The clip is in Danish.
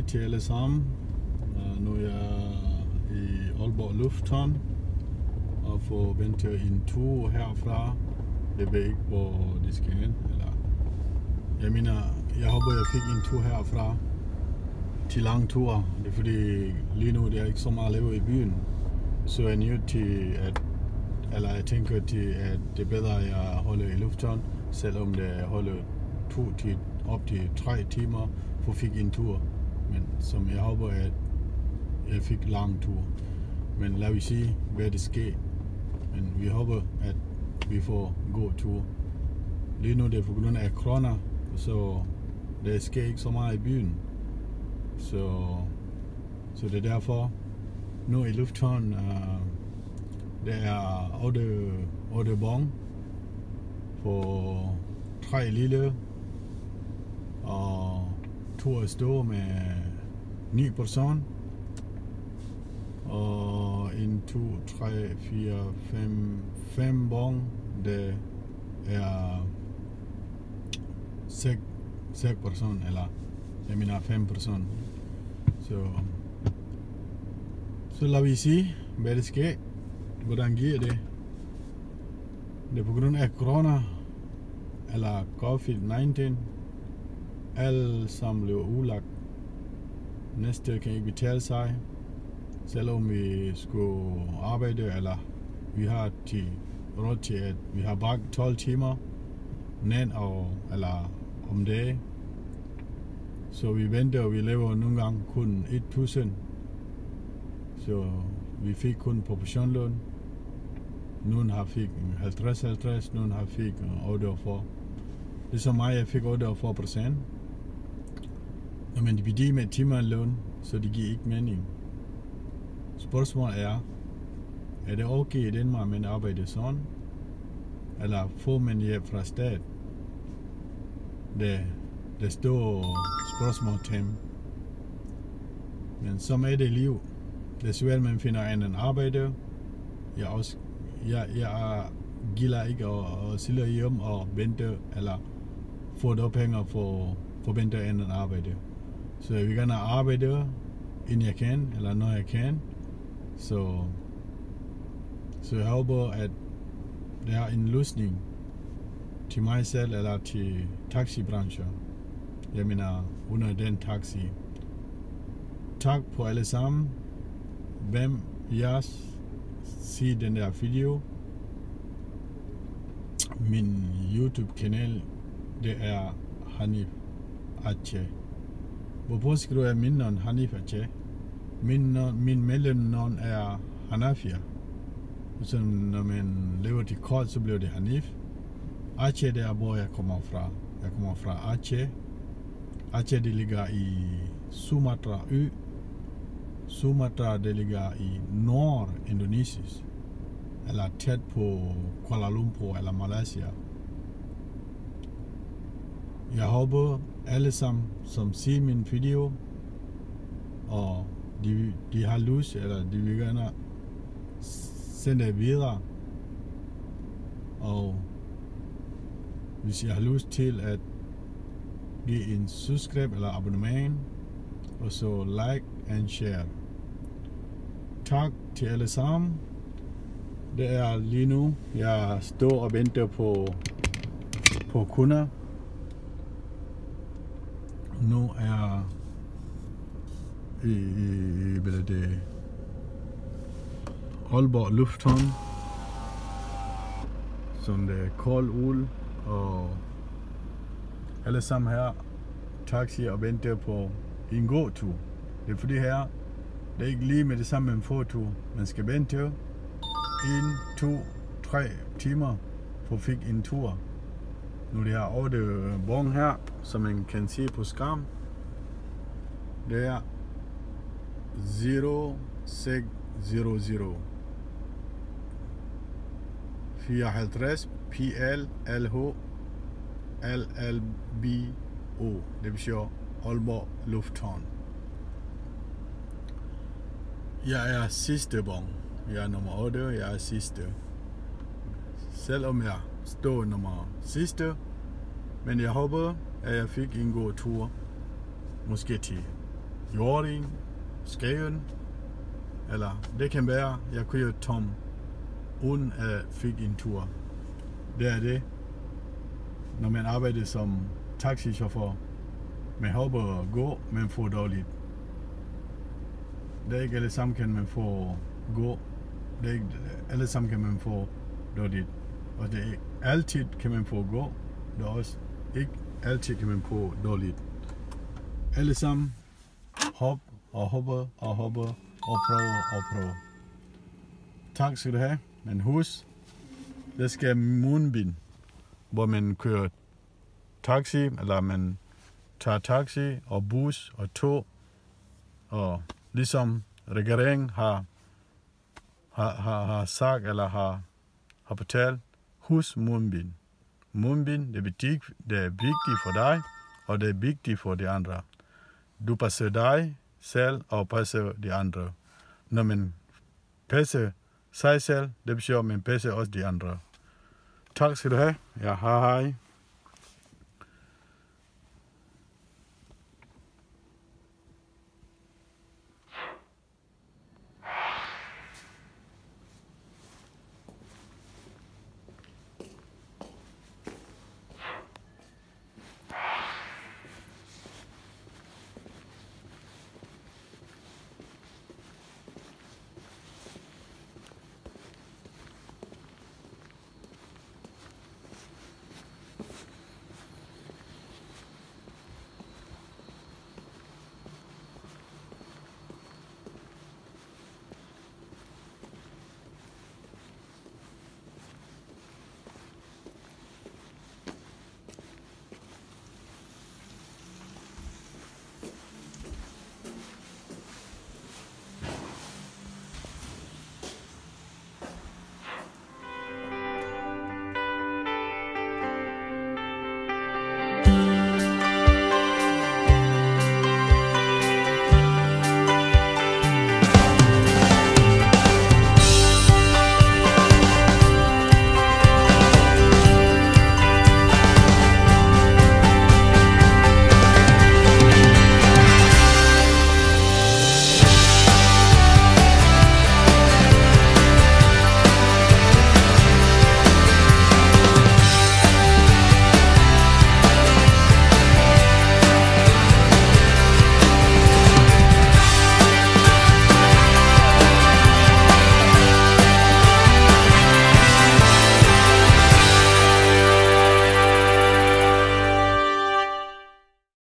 til alle sammen. Nu er jeg i Aalborg Lufthavn og forventer en tur herfra. Jeg ved ikke, hvor de skal hen. Jeg mener, jeg håber, jeg fik en tur herfra til lang tur. Det er fordi lige nu det er ikke så meget at lave i byen. så er jeg nødt til at, eller jeg tænker til, at det er bedre, at jeg holder i lufthavn, selvom det holder 2 til op til 3 timer for at fik en tur. Men som jeg håber, at jeg fik lang tur. Men lad vi se, hvad det sker. Men vi håber, at vi får god tur. Lige nu det er på grund af corona, så der sker ikke så meget i byen. Så det er derfor, nu i lufthavn, der er 8 bon for 3 lille og 2 er store med 9 personer. Og 1, 2, 3, 4, 5 bon, det er 6 personer, eller jeg mener 5 personer. Så lad vi se, hvad det sker. Hvordan giver det? Det er på grund af corona, eller COVID-19. Alle sammen bliver udlagt. Næste kan ikke betale sig. Selvom vi skulle arbejde, eller vi har råd til, at vi har bare 12 timer nat eller om dagen. Så vi venter, og vi lever nogle gange kun 1000. Så vi fik kun proportionløn. Nogle har fik 50-50, nogle har fik 48. Det er så mig, jeg fik 48%. Men de bliver med timeløn, så det giver ikke mening. Spørgsmålet er det okay i Danmark, man arbejder sådan? Eller får man hjælp fra stat? Der står spørgsmålstegn. Men som er det liv. Det er svært, man finder en arbejde. Jeg gider ikke at sidde hjem og vente, eller få de penge for at vente en arbejde. Så jeg vil gerne arbejde, inden jeg kan, eller når jeg kan. Så jeg håber, at der er en løsning til mig selv, eller til taxibranchen. Jeg mener, under den taxi. Tak på alle sammen. Hvem jeg ser den der video. Min YouTube-kanal, det er Hanif Ache. Hvorfor skriver jeg min navn Hanif Ache? Min mellemnavn er Hanafia. Så når man lever til kort, så bliver det Hanif. Ache, det er hvor jeg kommer fra. Jeg kommer fra Ache. Ache, det ligger i Sumatra ø. Sumatra, det ligger i Nord-Indonesien. Eller tæt på Kuala Lumpur eller Malaysia. Jeg håber alle sammen, som ser min video, og de har lyst, eller de vil gerne sende det videre. Og hvis jeg har lyst til at give en subscribe eller abonnement, og så like and share. Tak til alle sammen. Det er lige nu, jeg står og venter på kunder. Nu er i Aalborg Lufthavn, som det er kold ul, og alle sammen her taxi og venter på en god tur. Det er fordi her, det er ikke lige med det samme med en fotur. Man skal vente 1, 2, 3 timer for at fik en tur. Nu det her 8 bon her, som man kan se på skærm. Det er 0600 54 PL LH LLBO. Det vil sige Aalborg Lufthavn. Jeg er sidste bon. Jeg er nummer 8, jeg er sidste. Selvom jeg står nummer sidste, men jeg håber, at jeg fik en god tur. Måske til Hjørring, Skagen, eller det kan være, jeg kører tom, uden at fik en tur. Det er det, når man arbejder som taxichauffør. Man håber at gå, men får dårligt. Det er ikke alle sammen, kan man få gå Det er ikke alle sammen kan man få dårligt. Og det er ikke altid kan man få gå. Det er også ikke altid kan man få dårligt. Alle sammen hop og hopper og hopper og prøver. Tak skal du have. Men husk, der skal mundbind, hvor man kører taxi, eller man tager taxi og bus og tog, og ligesom regeringen har sagt eller har fortalt, husk mundbind. Mundbind, det er vigtigt for dig, og det er vigtigt for de andre. Du passer dig selv og passer de andre. Når man passer sig selv, det betyder, at man passer også de andre. Tak skal du have. Ja, hej.